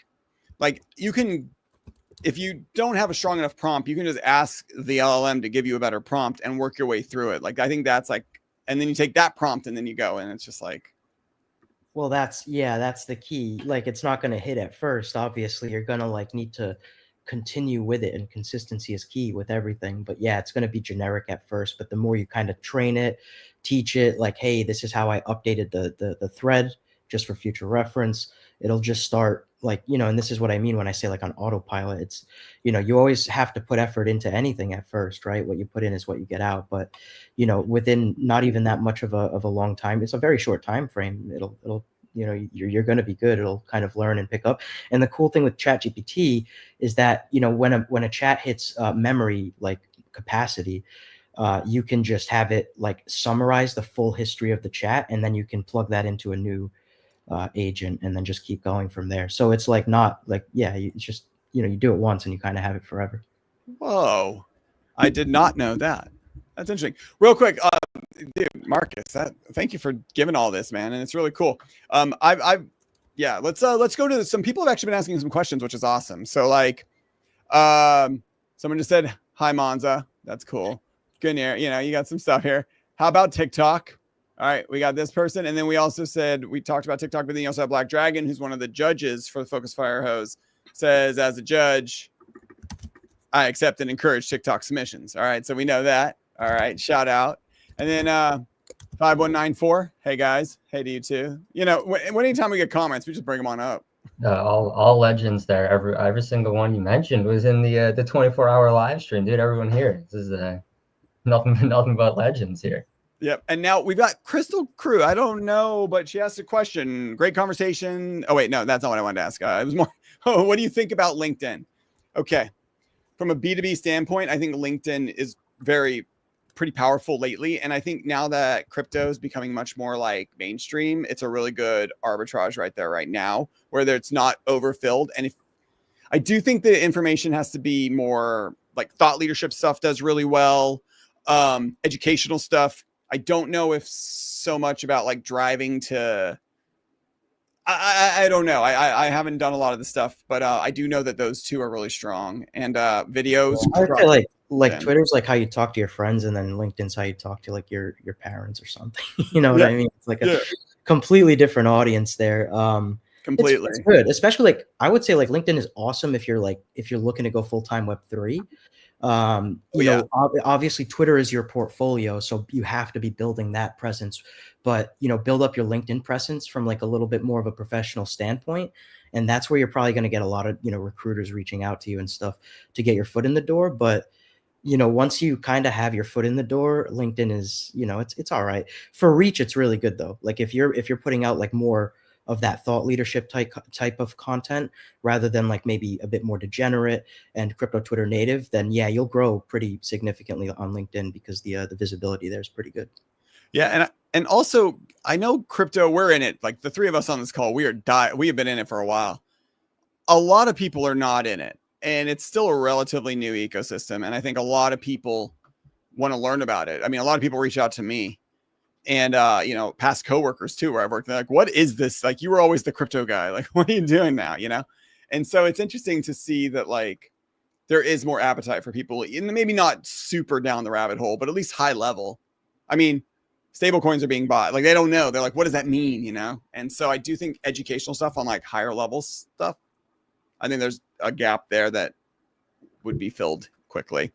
like you can, if you don't have a strong enough prompt, you can just ask the LLM to give you a better prompt and work your way through it. Like, I think that's like, and then you take that prompt and then you go, and it's just like, well, that's the key. Like, it's not going to hit at first. Obviously, you're going to like need to continue with it, and consistency is key with everything. But yeah, it's going to be generic at first, but the more you kind of train it, teach it, like, hey, this is how I updated the thread just for future reference, it'll just start like, and this is what I mean when I say like on autopilot. It's, you always have to put effort into anything at first, right? What you put in is what you get out. But, within not even that much of a long time, it's a very short time frame. It'll you're going to be good. It'll kind of learn and pick up. And the cool thing with ChatGPT is that, when a chat hits memory like capacity, you can just have it like summarize the full history of the chat, and then you can plug that into a new agent and then just keep going from there. So it's like not like, yeah, it's just, you do it once and you kind of have it forever. Whoa, I did not know that. That's interesting. Real quick, dude, Marcus, thank you for giving all this, man, and it's really cool. Yeah, let's go to some people have actually been asking some questions, which is awesome. So like, someone just said hi, Monza. That's cool. Good near, you got some stuff here. How about TikTok? All right, we got this person, and then we also said we talked about TikTok, but then you also have Black Dragon, who's one of the judges for the Focus Firehose. Says, as a judge, I accept and encourage TikTok submissions. All right, so we know that. All right, shout out. And then 5194, hey guys, hey to you too. Anytime we get comments, we just bring them on up. All legends there. Every single one you mentioned was in the 24-hour live stream, dude. Everyone here, this is nothing but legends here. Yep. And now we've got Crystal Crew. I don't know, but she asked a question. Great conversation. Oh, wait, no, that's not what I wanted to ask. It was more, what do you think about LinkedIn? Okay. From a B2B standpoint, I think LinkedIn is pretty powerful lately. And I think now that crypto is becoming much more like mainstream, it's a really good arbitrage right there right now, where it's not overfilled. And I do think the information has to be more like thought leadership stuff does really well. Educational stuff. I don't know if so much about like driving to, I don't know. I haven't done a lot of the stuff, but I do know that those two are really strong, and videos. I would say like Twitter's like how you talk to your friends, and then LinkedIn's how you talk to like your parents or something. You know what I mean? It's like a completely different audience there. Completely. It's good, especially like I would say like LinkedIn is awesome if you're looking to go full-time Web3. You know, obviously Twitter is your portfolio, so you have to be building that presence, but, you know, build up your LinkedIn presence from like a little bit more of a professional standpoint. And that's where you're probably going to get a lot of, you know, recruiters reaching out to you and stuff to get your foot in the door. But, you know, once you kind of have your foot in the door, LinkedIn is, you know, it's all right. For reach, it's really good though. Like if you're putting out like more of that thought leadership type of content rather than like maybe a bit more degenerate and crypto Twitter native, then yeah, you'll grow pretty significantly on LinkedIn because the visibility there is pretty good. Yeah, and also I know crypto, we're in it. Like the three of us on this call, we have been in it for a while. A lot of people are not in it, and it's still a relatively new ecosystem. And I think a lot of people want to learn about it. I mean, a lot of people reach out to me, and you know, past coworkers too, where I've worked. They're like, "What is this? Like, you were always the crypto guy. Like, what are you doing now?" You know, and so it's interesting to see that like there is more appetite for people, maybe not super down the rabbit hole, but at least high level. I mean, stable coins are being bought. Like they don't know. They're like, what does that mean? You know? And so I do think educational stuff on like higher level stuff, I think there's a gap there that would be filled quickly.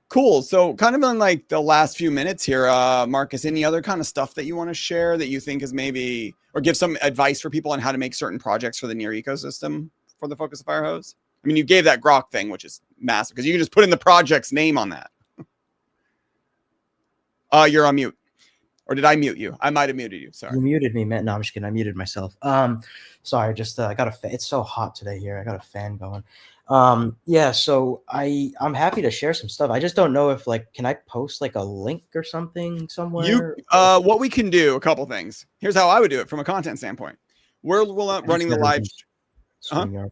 Cool. So kind of in like the last few minutes here, Marcus, any other kind of stuff that you want to share that you think is maybe, or give some advice for people on how to make certain projects for the near ecosystem for the focus of Firehose? I mean, you gave that Grok thing, which is massive because you can just put in the project's name on that. You're on mute. Or did I mute you? I might have muted you. Sorry. You muted me, man. No, I'm just kidding. I muted myself. Sorry. Just I got a. It's so hot today here. I got a fan going. Yeah. So I'm happy to share some stuff. I just don't know if like, can I post like a link or something somewhere? What we can do, a couple things. Here's how I would do it from a content standpoint. We're running the live. StreamYard.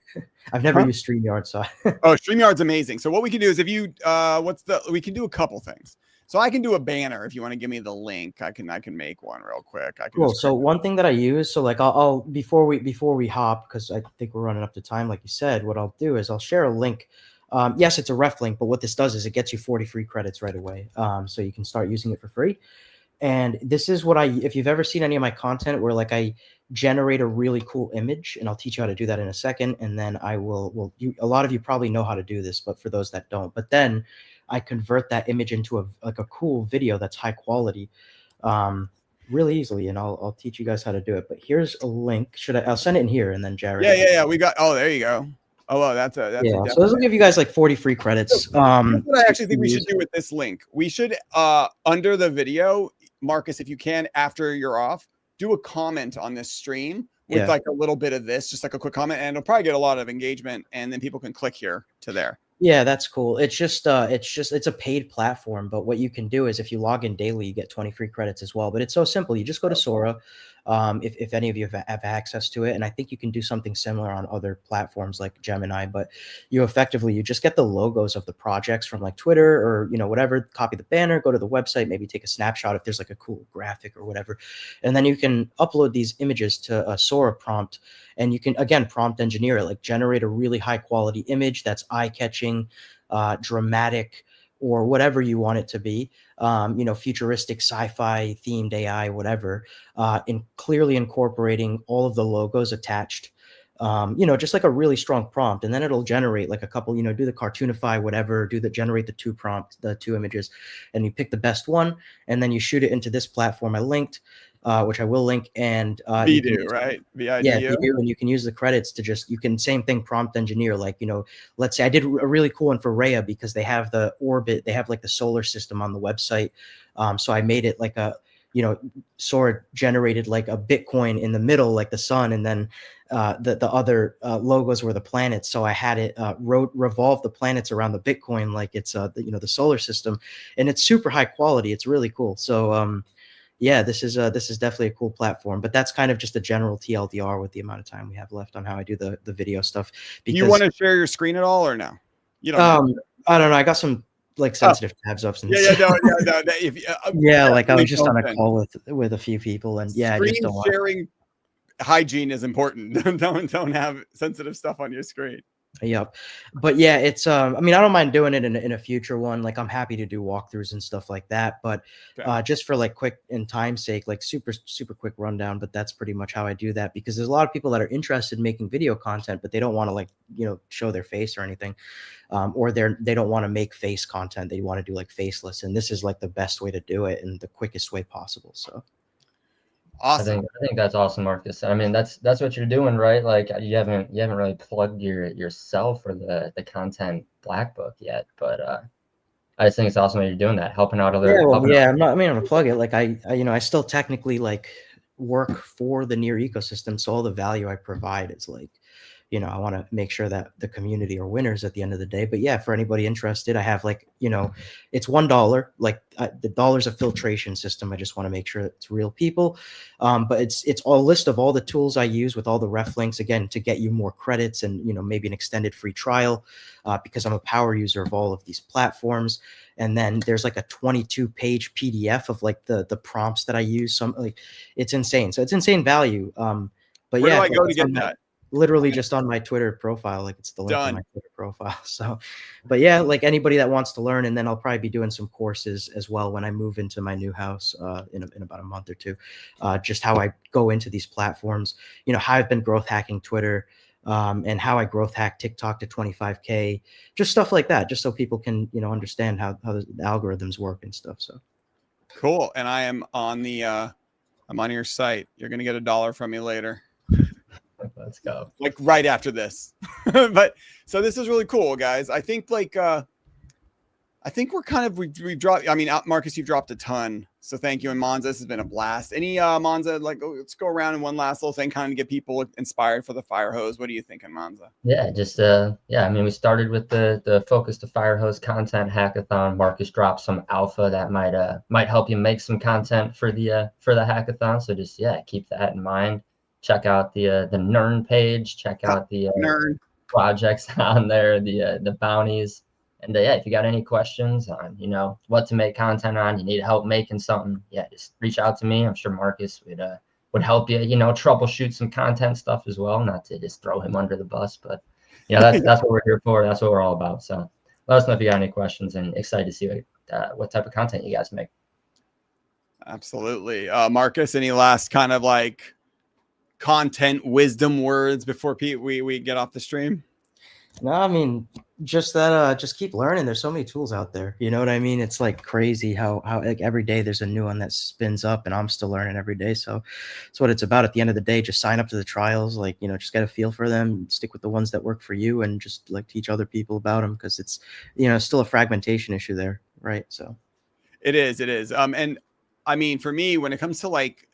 I've never used StreamYard, so. Oh, StreamYard's amazing. So what we can do is if you, we can do a couple things. So I can do a banner if you want to give me the link. I can make one real quick. Cool. So one thing that I use, so like I'll before we hop, because I think we're running up to time, like you said, what I'll do is I'll share a link. Yes, it's a ref link, but what this does is it gets you 40 free credits right away. So you can start using it for free. And this is what if you've ever seen any of my content where like I generate a really cool image, and I'll teach you how to do that in a second. And then a lot of you probably know how to do this, but for those that don't, but then I convert that image into a cool video that's high quality, really easily. And I'll teach you guys how to do it. But here's a link. I'll send it in here, and then Jared. Yeah. We got. Oh, there you go. Oh, well, that's so this will give you guys like 40 free credits. What I actually think we should do with this link. We should under the video, Marcus, if you can, after you're off, do a comment on this stream with like a little bit of this, just like a quick comment, and it'll probably get a lot of engagement, and then people can click here to there. Yeah, that's cool. It's a paid platform, but what you can do is if you log in daily, you get 20 free credits as well. But it's so simple. You just go to Sora, if any of you have access to it. And I think you can do something similar on other platforms like Gemini, but you just get the logos of the projects from like Twitter or, you know, whatever, copy the banner, go to the website, maybe take a snapshot if there's like a cool graphic or whatever. And then you can upload these images to a Sora prompt, and you can, again, prompt engineer it, like generate a really high quality image that's eye-catching, dramatic, or whatever you want it to be, you know, futuristic, sci-fi themed AI, whatever, in clearly incorporating all of the logos attached, you know, just like a really strong prompt. And then it'll generate like a couple, you know, do the cartoonify, whatever, generate the two images, and you pick the best one, and then you shoot it into this platform I linked, which I will link, and Vidu, right? VIDU. Yeah, Vidu, and you can use the credits to same thing, prompt engineer. Like, you know, let's say I did a really cool one for Rhea because they have the orbit, they have like the solar system on the website. So I made it like you know, Sora generated like a Bitcoin in the middle, like the sun, and then the other logos were the planets. So I had it revolve the planets around the Bitcoin like it's you know, the solar system, and it's super high quality. It's really cool. So yeah, this is definitely a cool platform, but that's kind of just a general TLDR with the amount of time we have left on how I do the video stuff. Because, you want to share your screen at all or no? You don't. I don't know. I got some like sensitive tabs up. No. Yeah, like I was just on a call with a few people, and yeah, screen I just don't sharing hygiene is important. don't have sensitive stuff on your screen. Yep. But yeah, it's I mean, I don't mind doing it in a future one. Like I'm happy to do walkthroughs and stuff like that. But just for like quick and time's sake, like super quick rundown. But that's pretty much how I do that, because there's a lot of people that are interested in making video content, but they don't want to like, show their face or anything. Or they don't want to make face content. They want to do like faceless. And this is like the best way to do it and the quickest way possible. So awesome. I think that's awesome, Marcus. I mean, that's what you're doing, right? Like you haven't really plugged yourself or the content black book yet, but I just think it's awesome that you're doing that, helping out other. Yeah, well, yeah. I'm gonna plug it. Like I still technically like work for the Near ecosystem, so all the value I provide is like, I want to make sure that the community are winners at the end of the day. But yeah, for anybody interested, I have like, it's $1. Like the dollar's a filtration system. I just want to make sure it's real people. But it's a list of all the tools I use with all the ref links, again, to get you more credits and, maybe an extended free trial, because I'm a power user of all of these platforms. And then there's like a 22-page PDF of like the prompts that I use. It's insane. So it's insane value. But where do I go to get that? Literally just on my Twitter profile. Like it's the link on my Twitter profile. So, but yeah, like anybody that wants to learn, and then I'll probably be doing some courses as well when I move into my new house in about a month or two, just how I go into these platforms, how I've been growth hacking Twitter, and how I growth hack TikTok to 25K, just stuff like that, just so people can, understand how the algorithms work and stuff. So cool. And I am on I'm on your site. You're going to get $1 from me later. Let's go. Like right after this. But so this is really cool, guys. I think like I think we've dropped. I mean, Marcus, you've dropped a ton. So thank you. And Monza, this has been a blast. Any Monza, like let's go around in one last little thing, kind of get people inspired for the Firehose. What are you thinking, Monza? Yeah, just I mean, we started with the Focus to Firehose content hackathon. Marcus dropped some alpha that might help you make some content for the hackathon. So just keep that in mind. Check out the Nern page. Check out the Nern projects on there, the bounties. And if you got any questions on, what to make content on, you need help making something, just reach out to me. I'm sure Marcus would help you, troubleshoot some content stuff as well. Not to just throw him under the bus, but that's what we're here for. That's what we're all about. So let us know if you got any questions, and excited to see what type of content you guys make. Absolutely. Marcus, any last kind of like content wisdom words before we get off the stream? No, I mean, just that, just keep learning. There's so many tools out there. You know what I mean? It's like crazy how like every day there's a new one that spins up, and I'm still learning every day. So that's what it's about. At the end of the day, just sign up to the trials, like, just get a feel for them, stick with the ones that work for you, and just like teach other people about them, because it's, still a fragmentation issue there. Right. So it is. And I mean, for me, when it comes to like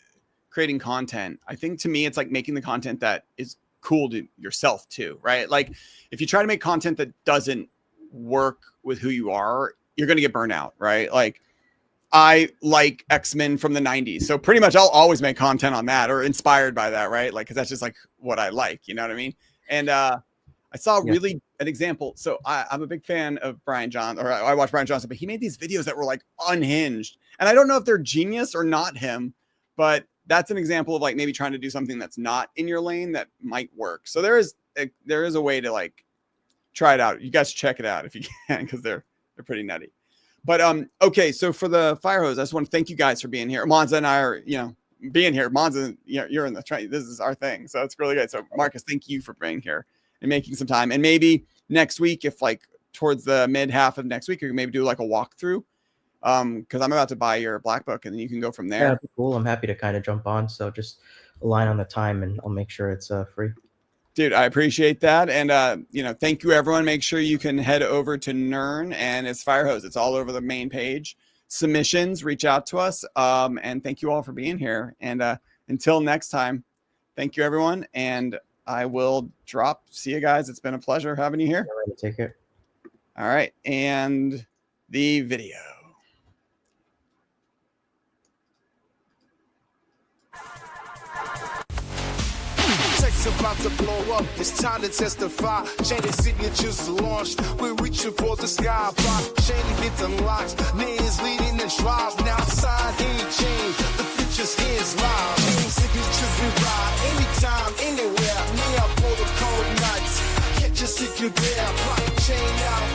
creating content, I think to me, it's like making the content that is cool to yourself too, right? Like if you try to make content that doesn't work with who you are, you're going to get burnt out, right? Like I like X-Men from the 90s. So pretty much I'll always make content on that or inspired by that, right? Like, cause that's just like what I like, you know what I mean? And I saw really an example. So I'm a big fan of Brian Johnson, or I watch Brian Johnson, but he made these videos that were like unhinged. And I don't know if they're genius or not him, but that's an example of like maybe trying to do something that's not in your lane that might work. So there is a way to like try it out. You guys check it out if you can, because they're pretty nutty. But okay, so for the Firehose, I just want to thank you guys for being here. Monza and I are being here. Monza, you're in the train. This is our thing, so it's really good. So Marcus, thank you for being here and making some time. And maybe next week, if like towards the mid half of next week, you can maybe do like a walkthrough. Because I'm about to buy your black book, and then you can go from there. Yeah, cool. I'm happy to kind of jump on. So just align on the time, and I'll make sure it's free. Dude, I appreciate that. And thank you, everyone. Make sure you can head over to Nern and it's Firehose. It's all over the main page. Submissions, reach out to us. And thank you all for being here. And until next time, thank you, everyone. And I will drop. See you guys. It's been a pleasure having you here. All right, take care. All right. And the video. About to blow up, it's time to testify. Chain signatures launched, we're reaching for the sky. Blockchain gets unlocked, niggas leading the tribe. Now sign ain't chain, the future's is live. Chain signatures we ride, anytime, anywhere. Me, I pull the code nuts. Catch a if you're there. Blockchain out